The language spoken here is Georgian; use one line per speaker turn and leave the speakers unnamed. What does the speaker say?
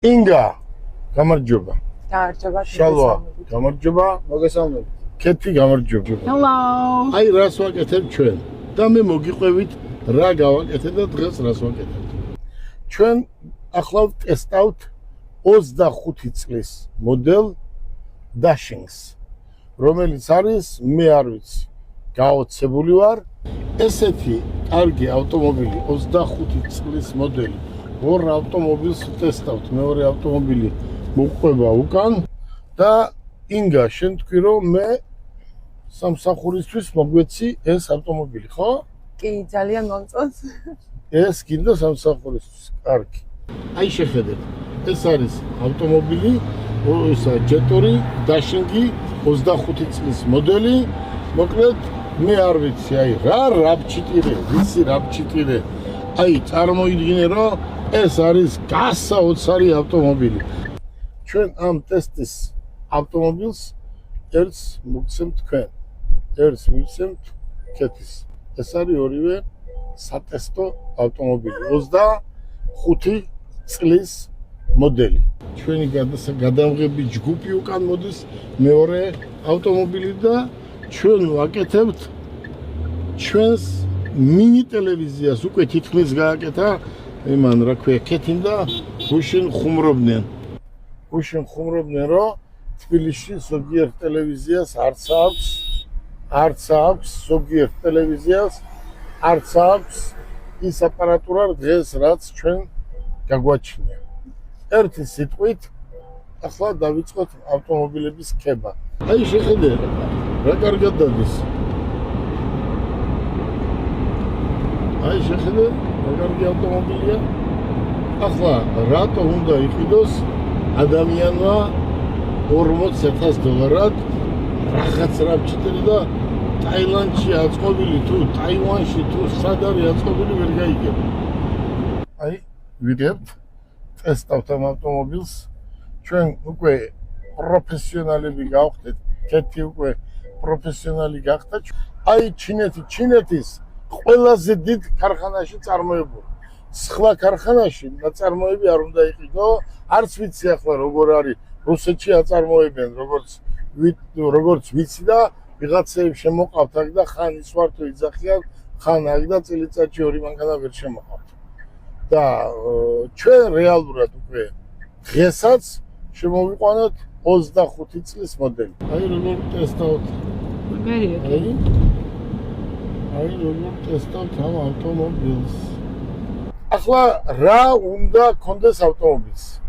ინგა გამარჯობა.
გამარჯობა.
შალვა გამარჯობა.
მოგესალმებით.
კეთი გამარჯობა.
Hello.
აი რას ვაკეთებ ჩვენ და მე მოგიყვებით რა გავაკეთე და დღეს რას ვაკეთებ. ჩვენ ახლა ტესტავთ 25 წლის მოდელ Dashings, რომელიც არის მე არ ვიცი, გაოცებული ვარ. ესეთი კარგი ავტომობილი 25 წლის მოდელი. ორ ავტომობილს ტესტავთ, მეორე ავტომობილი მოყვება უკან და ინგა შენ თქვი რომ მე სამსახურისთვის მოგვეცი ეს ავტომობილი, ხო?
კი, ძალიან მომწონს.
ეს კიდე სამსახურისთვის, კარგი. აი შეხედეთ, ეს არის ავტომობილი, ისა ჯეტორი, დაშინგი 25 წლის მოდელი. მოკლედ მე არ ვიცი, აი რა რაბჭიტირე, ვიცი რაბჭიტირე. აი წარმოიდგინე რომ ეს არის გასაოცარი ავტომობილი. ჩვენ ამ ტესტის ავტომობილს ერთს მოგცემთ თქვენ, ერთს მივცემთ კეთის. ეს არის ორივე სატესტო ავტომობილი, 25 წლის მოდელი. ჩვენი გადამღები ჯგუფი უკან მოდის, მეორე ავტომობილი და ჩვენ ვაკეთებთ ჩვენს მინი ტელევიზიას უკვე თითქმის გააკეთა, იმან რა ქვია, კეთინ და გუშინ ხუმრობდნენ. გუშინ ხუმრობდნენ, რომ თბილისში ზოგიერთ ტელევიზიას არც აქვს ზოგიერთ ტელევიზიას არც აქვს ის აპარატურა დღეს რაც ჩვენ გაგვაჩნია. ერთი სიტყვით ახლა დავიწყოთ ავტომობილების ქება. აი შეხედე რა კარგად დადის. აი შეხედე რა კარგი ავტომობილია. ახლა რატო უნდა იყიდოს ადამიანმა $40,000 რაღაც რაბჭიტერი და ტაილანდში აწყობილი თუ ტაივანში თუ სად არის აწყობილი ვერ გაიგებ. აი ვიგებთ ტესტავთ ამ ავტომობილს. ჩვენ უკვე პროფესიონალები გავხდით, კეთი უკვე პროფესიონალი გახდა. აი ჩინეთის ყველაზე დიდ ქარხანაში წარმოებული. სხვა ქარხანაში ნაწარმოები არ უნდა იყიდო, არც ვიცი ახლა როგორ არის. რუსეთში აწარმოებენ როგორც ვიცი და ვიღაცები შემოყავთ აქ და ხან ის ვარ თუ იძახიან, ხან აქ და წელიწადში ორი მანქანა ვერ შემოყავთ. და ჩვენ რეალურად უკვე დღესაც შემოვიყვანოთ 25 წლის მოდელი. აი როგორ ტესტავთ. აი როგორ ტესტავთ ამ ავტომობილს. ახლა რა უნდა კონდეს ავტომობილს?